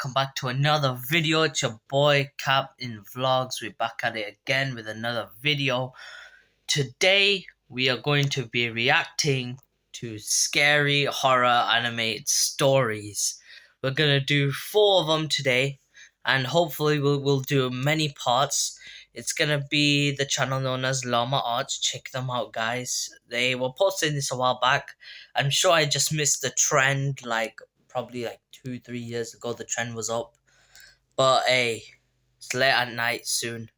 welcome back to another video. It's your boy Cap in Vlogs. We're back at it again with another video. Today we are going to be reacting to scary horror animated stories. We're gonna do 4 of them today, and hopefully we'll do many parts. It's gonna be the channel known as Llama Arts. Check them out, guys. They were posting this a while back. I'm sure I just missed the trend, probably 2-3 years ago the trend was up, but hey, it's late at night soon,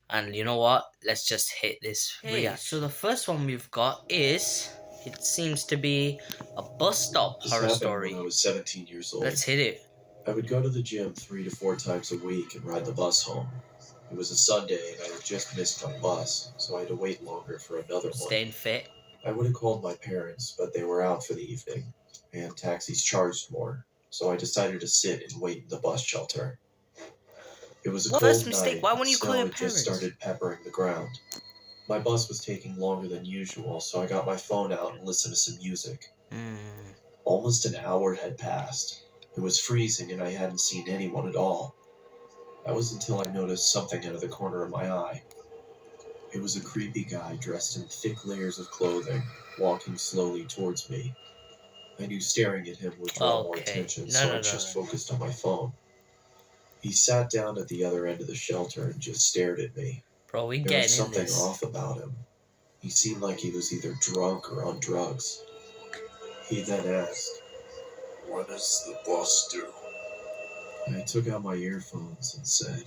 and you know what, let's just hit this reaction. So the first one we've got is, it seems to be a bus stop This horror happened story. when I was 17 years old. Let's hit it. I would go to the gym 3 to 4 times a week and ride the bus home. It was a Sunday and I had just missed my bus, so I had to wait longer for another one. Staying fit. I would have called my parents, but they were out for the evening, and taxis charged more, so I decided to sit and wait in the bus shelter. It was a cold First mistake, night, why wouldn't you call your snow had just parents? started peppering the ground. My bus was taking longer than usual, so I got my phone out and listened to some music. Almost an hour had passed. It was freezing and I hadn't seen anyone at all. That was until I noticed something out of the corner of my eye. It was a creepy guy dressed in thick layers of clothing, walking slowly towards me. I knew staring at him would draw more attention, so I just focused on my phone. He sat down at the other end of the shelter and just stared at me. Bro, we There was getting in something this. off about him. He seemed like he was either drunk or on drugs. He then asked, "What does the bus do?" I took out my earphones and said,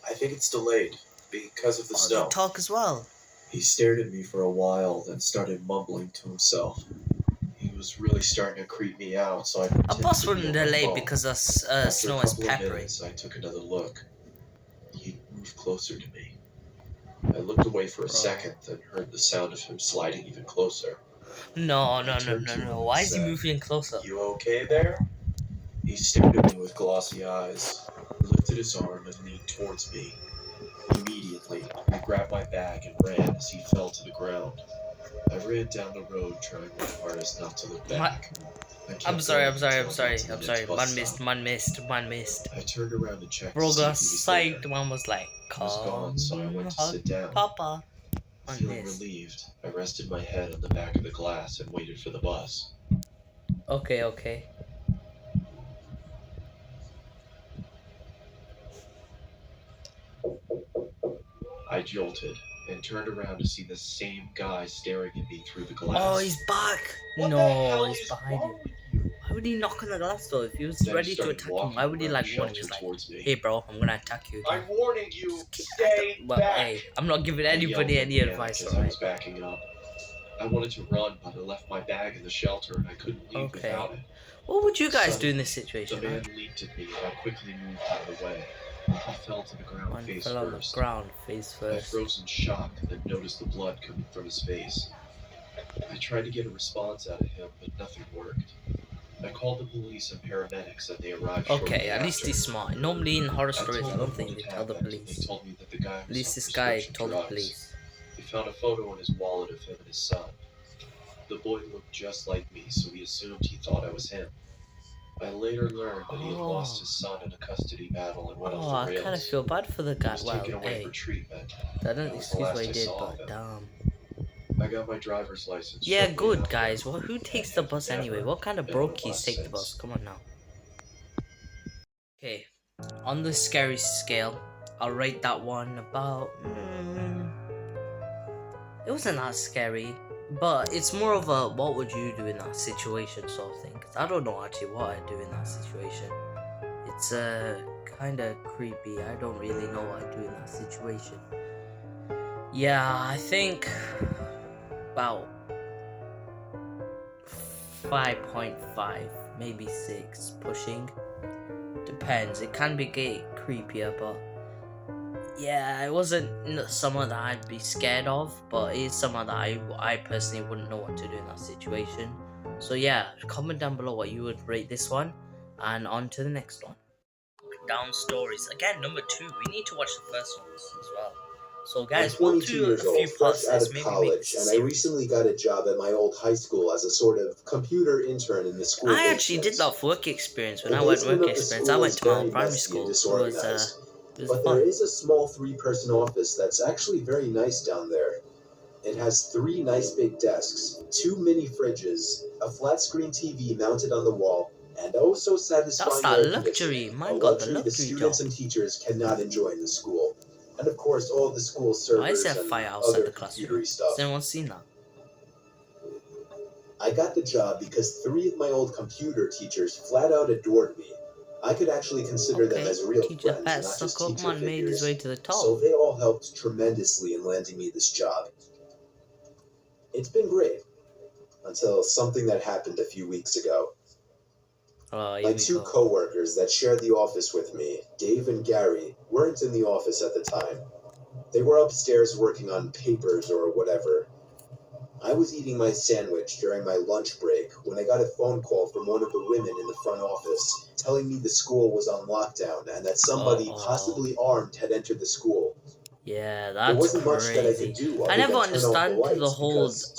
"I think it's delayed because of the snow." They talk as well. He stared at me for a while, then started mumbling to himself. He was really starting to creep me out, so I pretended A bus to be wouldn't on my delay phone. because of After snow a is couple of peppering. minutes, I took another look. He moved closer to me. I looked away for a second, then heard the sound of him sliding even closer. No. Why is he said, moving closer? "You okay there?" He stared at me with glossy eyes, lifted his arm and leaned towards me. Immediately, I grabbed my bag and ran as he fell to the ground. I ran down the road, trying my hardest not to look back. I'm sorry. Man missed. I turned around to check. Bro to see got if he was psyched. there. One was like, He was gone, so I went to sit down. Papa. Feeling relieved, I rested my head on the back of the glass and waited for the bus. Okay. I jolted and turned around to see the same guy staring at me through the glass. Oh, he's back. No, he's behind you. Why would he knock on the glass though? If he was ready to attack him, why would he warn him? He's like, "Hey bro, I'm gonna attack you." I'm warning you, stay back. Hey, I'm not giving anybody any advice, alright? I was backing up. I wanted to run, but I left my bag in the shelter and I couldn't leave without it. What would you guys do in this situation? The man leaped at me and I quickly moved out of the way. He fell to the ground face first. I froze in shock and then noticed the blood coming from his face. I tried to get a response out of him, but nothing worked. I called the police and paramedics and they arrived shortly at after. least he's smart. Normally in horror stories, I don't think they tell the police. They told me that the guy was at least this on guy prescription told drugs. the police. He found a photo in his wallet of him and his son. The boy looked just like me, so he assumed he thought I was him. I later learned that he had lost his son in a custody battle and went off the rails. I kind of feel bad for the guy. He was taken away for treatment. I don't excuse what he did, but damn. I got my driver's license. Yeah, good guys. Well, who takes the bus anyway? What kind of brokies take the bus? Come on now. Okay, on the scary scale, I'll rate that one about. It wasn't that scary, but it's more of a what would you do in that situation sort of thing. Cause I don't know actually what I'd do in that situation. It's kind of creepy. I don't really know what I'd do in that situation. Yeah, I think about 5.5, maybe 6, pushing. Depends. It can be creepier, but yeah, it wasn't someone that I'd be scared of, but it's someone that I personally wouldn't know what to do in that situation. So yeah, comment down below what you would rate this one, and on to the next one. Down stories again, number 2. We need to watch the first ones as well. So I'm guys, we'll 22 do years a few old, fresh parts of out this, of maybe make college, this a and I series. recently got a job at my old high school as a sort of computer intern in the school I basement. actually did that for work experience. When The I went basement work of the experience, school I went is to my very old primary messy and school. It was but there fun. is a small 3-person office that's actually very nice down there. It has 3 nice big desks, 2 mini fridges, a flat screen TV mounted on the wall, and oh so satisfying That's that air luxury. conditioning, a Mine got the luxury the luxury students job. and teachers cannot enjoy in the school. And of course, all the school Why is servers there a and fire outside other the classroom? computery stuff. Has anyone seen that? I got the job because 3 of my old computer teachers flat out adored me. I could actually consider them as real teacher friends, better not just suck up, teacher man. Made his way figures. to the top. So they all helped tremendously in landing me this job. It's been great, until something that happened a few weeks ago. My 2 co-workers that shared the office with me, Dave and Gary, weren't in the office at the time. They were upstairs working on papers or whatever. I was eating my sandwich during my lunch break when I got a phone call from one of the women in the front office telling me the school was on lockdown and that somebody possibly armed had entered the school. Yeah, There that's wasn't much that I crazy. could do I other never than turn off the understand the lights whole because,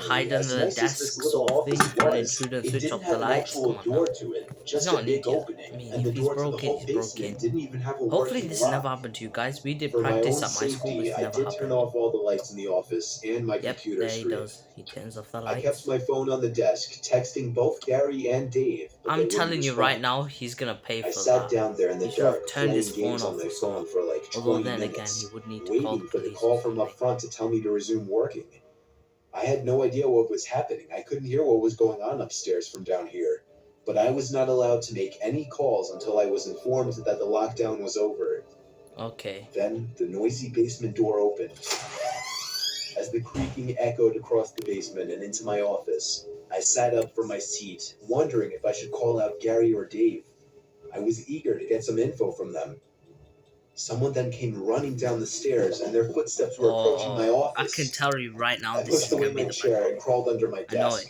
hide surprisingly, as under the nice as this desk little sort of thing. office Put an was, intruder and it switch didn't off the have an lights. actual Come on door now. to it, He's just not a an big idiot. opening, I mean, and the if he's door to the broken, whole he's basement broken. didn't even have a Hopefully working this lock. never happened to you guys. We did For my practice own at my school. safety, This I never did turn happened. off all the lights in the office and my computer there he screen. does. He turns off the I lights. kept my phone on the desk, texting both Gary and Dave, but they I'm telling wouldn't you respond. right now, he's gonna pay for I that. sat down there in the He should have dark, turned playing his games phone on off my or phone something. for like Although 20 then again, minutes, he would need to call waiting the for the police call or from up something. front to tell me to resume working. I had no idea what was happening. I couldn't hear what was going on upstairs from down here, but I was not allowed to make any calls until I was informed that the lockdown was over. Okay. Then the noisy basement door opened. As the creaking echoed across the basement and into my office, I sat up from my seat, wondering if I should call out Gary or Dave. I was eager to get some info from them. Someone then came running down the stairs, and their footsteps were approaching my office. I can tell you right now, I this is pushed away gonna be my the chair bad and crawled under my I know desk.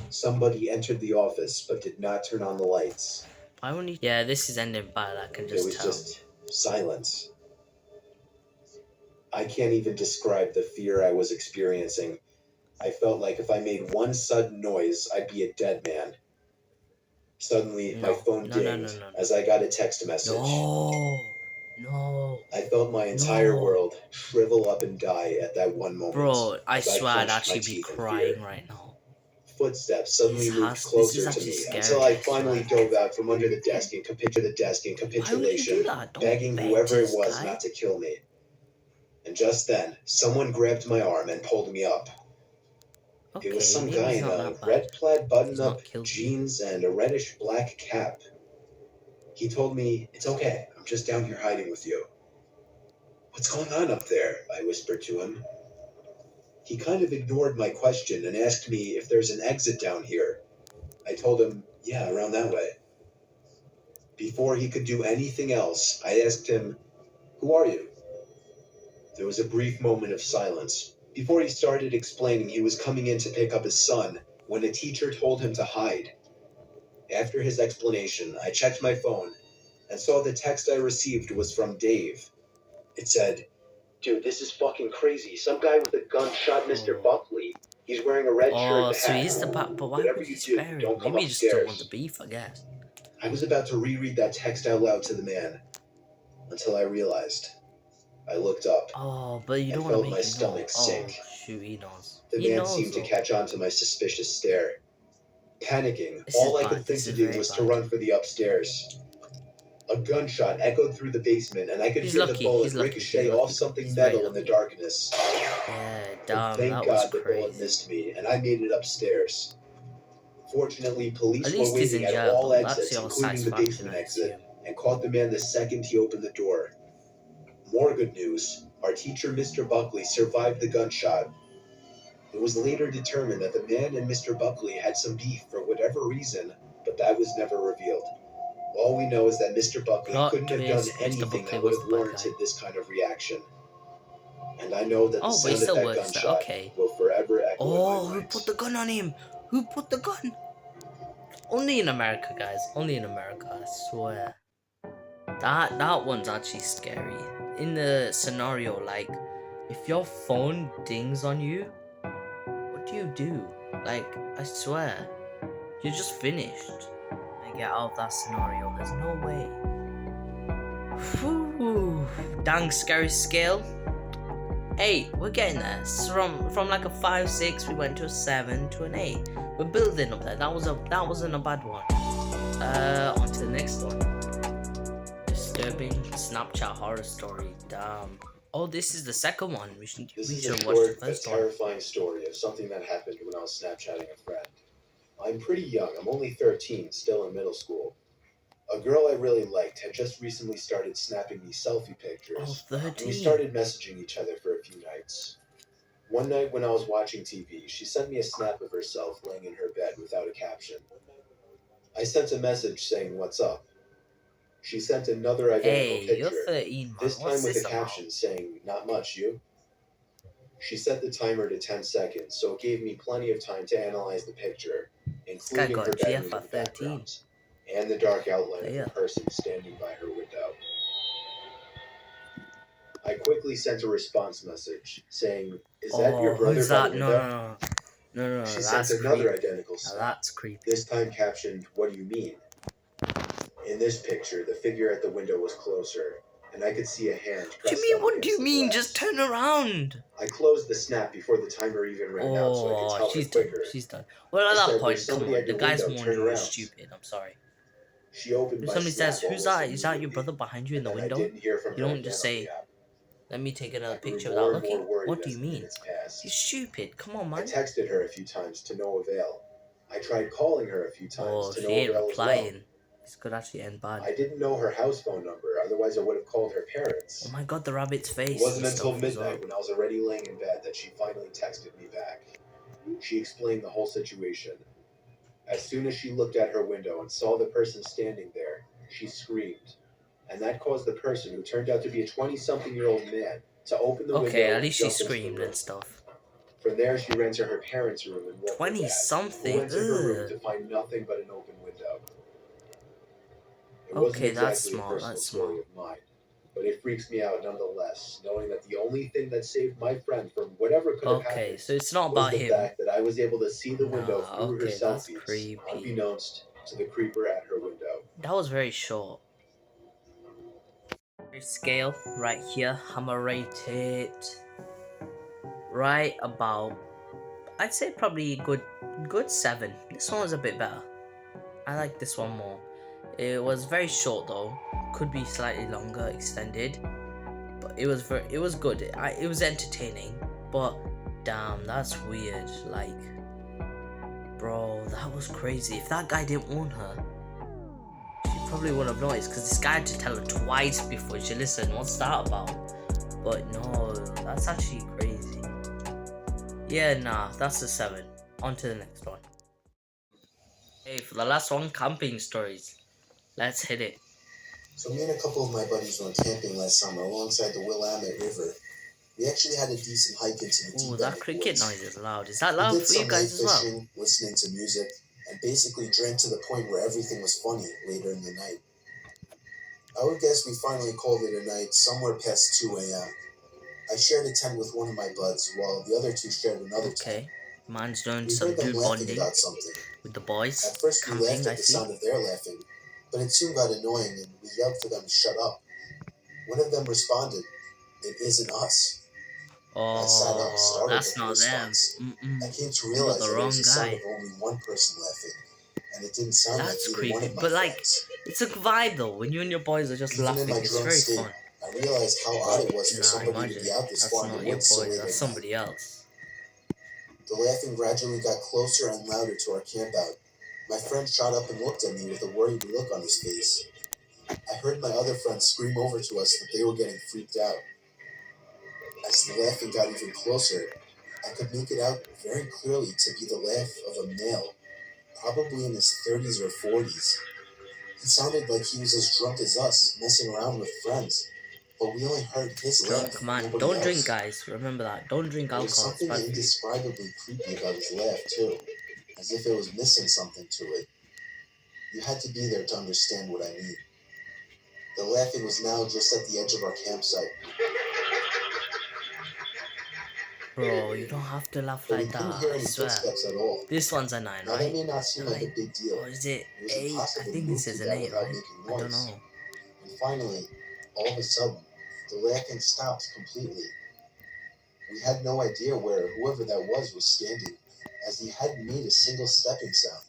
Somebody entered the office, but did not turn on the lights. Why wouldn't he? Yeah, this is ending bad. I can just There was tell. just silence. I can't even describe the fear I was experiencing. I felt like if I made one sudden noise, I'd be a dead man. Suddenly, my phone dinged as I got a text message. No. I felt my entire world shrivel up and die at that one moment. Bro, I as swear I'd clenched my actually be teeth in crying fear. right now. Footsteps suddenly moved This closer is to actually me scary, until I I finally swear. dove out from under the desk in capitulation, that? Don't begging beg whoever it this was guy. not to kill me. And just then, someone grabbed my arm and pulled me up. Okay, It was some maybe guy he's in not a that bad. red plaid button-up, not killed me. jeans, and a reddish-black cap. He told me, "It's okay, I'm just down here hiding with you." "What's going on up there?" I whispered to him. He kind of ignored my question and asked me if there's an exit down here. I told him, "Yeah, around that way." Before he could do anything else, I asked him, "Who are you?" There was a brief moment of silence. Before he started explaining he was coming in to pick up his son, when a teacher told him to hide. After his explanation, I checked my phone and saw the text I received was from Dave. It said, "Dude, this is fucking crazy. Some guy with a gun shot Mr. Buckley. He's wearing a red shirt and a So hat. he's the but why Whatever would you he do, spare him? don't come Maybe he just don't want the upstairs." beef, I guess. I was about to reread that text out loud to the man until I realized. I looked up. But you don't want to felt make my him stomach know. sink. Shoot, he knows. The He man knows, seemed to though. catch on to my suspicious stare. Panicking, This all is I could bad. think This to is do very was to bad. run for the upstairs. A gunshot echoed through the basement, and I could hear the bullet ricochet off something metal in the darkness. Yeah, damn, Thank that God was the bullet crazy. missed me, and I made it upstairs. Fortunately, police At were least he's in waiting at jail, all though. That's exits, your including the satisfaction, basement I exit, assume. and caught the man the second he opened the door. More good news. Our teacher, Mr. Buckley, survived the gunshot. It was later determined that the man and Mr. Buckley had some beef for whatever reason, but that was never revealed. All we know is that Mr. Buckley couldn't have done anything that would have warranted this kind of reaction. And I know that the sound of that gunshot will forever echo in my mind. Who put the gun on him? Who put the gun? Only in America, guys. Only in America, I swear. That one's actually scary. in the scenario, like, if your phone dings on you, what do? Like, I swear, you're just finished. I get out of that scenario. There's no way. Whew. Dang, scary scale. 8. We're getting there. So from like a 5, 6, we went to a 7 to an 8. We're building up there. That wasn't a bad one. On to the next one. Disturbing Snapchat horror story. Damn. Oh, this is the second one. We should This is watch a the short, first but one. terrifying story of something that happened when I was Snapchatting a friend. I'm pretty young. I'm only 13, still in middle school. A girl I really liked had just recently started snapping me selfie pictures. Oh, And 13. we started messaging each other for a few nights. One night when I was watching TV, she sent me a snap of herself laying in her bed without a caption. I sent a message saying, "What's up?" She sent another identical Hey, you're picture, 13, man. this time What's with this a about? caption saying, "Not much, you?" She set the timer to 10 seconds, so it gave me plenty of time to analyze the picture, including got her GF bedroom in at the 13. background, and the dark outline of Yeah. the person standing by her window. I quickly sent a response message saying, "Is that your brother who's by that? the No, window?" no, She that's sent another creepy. identical Now snap, that's creepy. this time captioned, "What do you mean?" In this picture, the figure at the window was closer, and I could see a hand What do you pressed mean? up What do against you the mean? glass. Just turn around. I closed the snap before the timer even ran out so I could tell her She's done. quicker. She's done. Well, at I that said, point, "There's come somebody on. at The your guy's window, warned turn you. You're around." stupid. I'm sorry. She opened If my somebody snap says, "Who's almost that? Is that your immediately, brother behind you in the and then window?" I didn't hear from You her don't again just on say, the app. "Let me take I another grew picture more without and more looking." worried What do as you the mean? minutes passed. You're stupid. Come on, I man. texted her a few times to no avail. I tried calling her a few times to She no ain't avail as well. replying. This could actually end bad. I didn't know her house phone number, otherwise I would have called her parents. Oh my god, the rabbit's It face. wasn't and until stuff as midnight well. when I was already laying in bed that she finally texted me back. She explained the whole situation. As soon as she looked at her window and saw the person standing there, she screamed. And that caused the person, who turned out to be a 20-something-year-old man, to open the window Okay, at and least she jump into the screamed room. and stuff. From there, she ran to her parents' room and woke her 20 dad, who something. went to her room Ugh. to find nothing but an open window. It Okay, wasn't that's exactly a smart. personal That's story smart. of mine, but it freaks me out nonetheless, knowing that the only thing that saved my friend from whatever could have Okay, happened so it's not was about the him. fact that I was able to see the window Nah, through her okay, that's selfies, creepy. unbeknownst to the creeper at her window. That was very short. Scale right here. I'ma rate it right about, I'd say probably good 7. This one was a bit better. I like this one more. It was very short though. Could be slightly longer, extended. But it was good. It was entertaining. But damn, that's weird. Like, bro, that was crazy. If that guy didn't warn her, she probably wouldn't have noticed, because this guy had to tell her twice before she listened. What's that about? But no, that's actually crazy. Yeah, nah, that's a 7. On to the next one. Hey, for the last one, camping stories. Let's hit it. So me and a couple of my buddies went camping last summer alongside the Willamette River. We actually had a decent hike into the Ooh, deep that end cricket woods. noise is loud. Is that We loud did for you some guys night as well? fishing, listening to music, and basically drank to the point where everything was funny later in the night. I would guess we finally called it a night somewhere past 2 a.m. I shared a tent with one of my buds, while the other two shared another tent. Okay, man's doing We some heard them dude laughing bonding about something. with the boys. At first we laughed Camping, I at the see. sound of their laughing, but it soon got annoying and we yelled for them to shut up. One of them responded, "It isn't us." I sat up, Oh, startled that's at the not them. response. I came to You got realize the that it was wrong the sound guy. of only one person laughing, and it didn't sound That's like either one creepy. of my But like, friends. it's a vibe though. When you and your boys are just Even in laughing, my it's drunk very state, fun. I realized how odd it was for Nah, somebody to imagine. be out this That's far in not the your woods so boys. late That's at night. somebody else. The laughing gradually got closer and louder to our campout. My friend shot up and looked at me with a worried look on his face. I heard my other friends scream over to us that they were getting freaked out. As the laughing got even closer, I could make it out very clearly to be the laugh of a male, probably in his 30s or 40s. He sounded like he was as drunk as us, messing around with friends, but we only heard his laugh, Drink, man. nobody Don't else. drink, guys. Remember that. Don't drink There was alcohol. It's something bad for you. indescribably creepy about his laugh, too, as if it was missing something to it. You had to be there to understand what I mean. The laughing was now just at the edge of our campsite. Bro, you don't have to laugh But we like couldn't that, hear I any swear. footsteps at all. This one's a 9, Now that right? may not seem like a 9? big deal. Or is it It was 8? I impossible to think move this is through an that 8, without right? making I don't noise. know. And finally, all of a sudden, the laughing stopped completely. We had no idea where whoever that was standing, as he hadn't made a single stepping sound.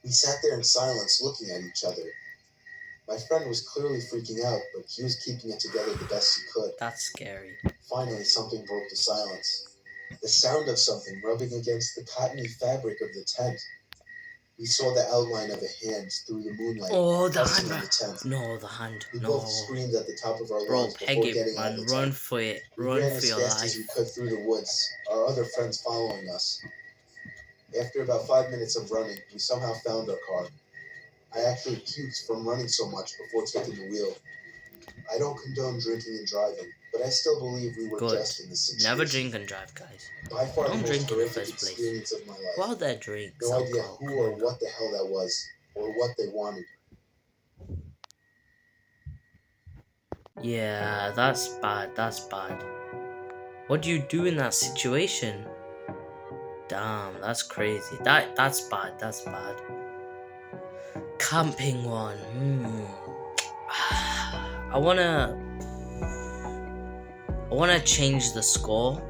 We sat there in silence looking at each other. My friend was clearly freaking out, but he was keeping it together the best he could. That's scary. Finally, something broke the silence. The sound of something rubbing against the cottony fabric of the tent. We saw the outline of a hand through the moonlight. Oh, the pressing hand. on the tent. No, the hand. We No. both screamed at the top of our Bro, lungs peg before it, getting out of man. the Run tent. for it. We Run ran for as your fast as we life. could through the woods, our other friends following us. After about 5 minutes of running, we somehow found our car. I actually puked from running so much before taking the wheel. I don't condone drinking and driving, but I still believe we were Good. just in this situation. Never drink and drive, guys. By far Don't the drink most in the horrific first place. experience of my life. Who out there drinks No idea alcohol? who or what the hell that was, or what they wanted. Yeah, that's bad. That's bad. What do you do in that situation? Damn, that's crazy. That's bad. That's bad. Camping one. I wanna change the score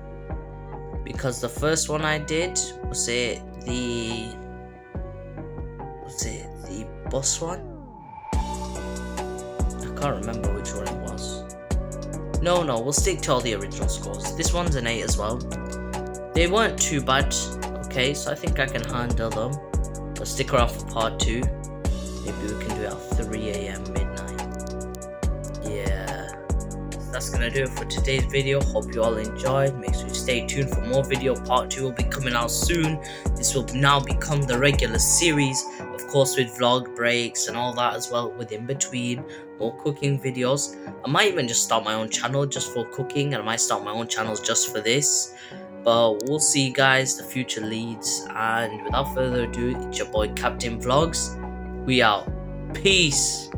because the first one I did was it the bus one? I can't remember which one it was. No, we'll stick to all the original scores. This one's an 8 as well. They weren't too bad. Okay, so I think I can handle them. But stick around for part 2. Maybe we can do it at 3 AM midnight. Yeah. That's gonna do it for today's video. Hope you all enjoyed. Make sure you stay tuned for more video. Part 2 will be coming out soon. This will now become the regular series, of course, with vlog breaks and all that as well, with in between more cooking videos. I might even just start my own channel just for cooking, and I might start my own channels just for this, but we'll see, guys. The future leads, and without further ado, it's your boy Captain Vlogs. We out. Peace.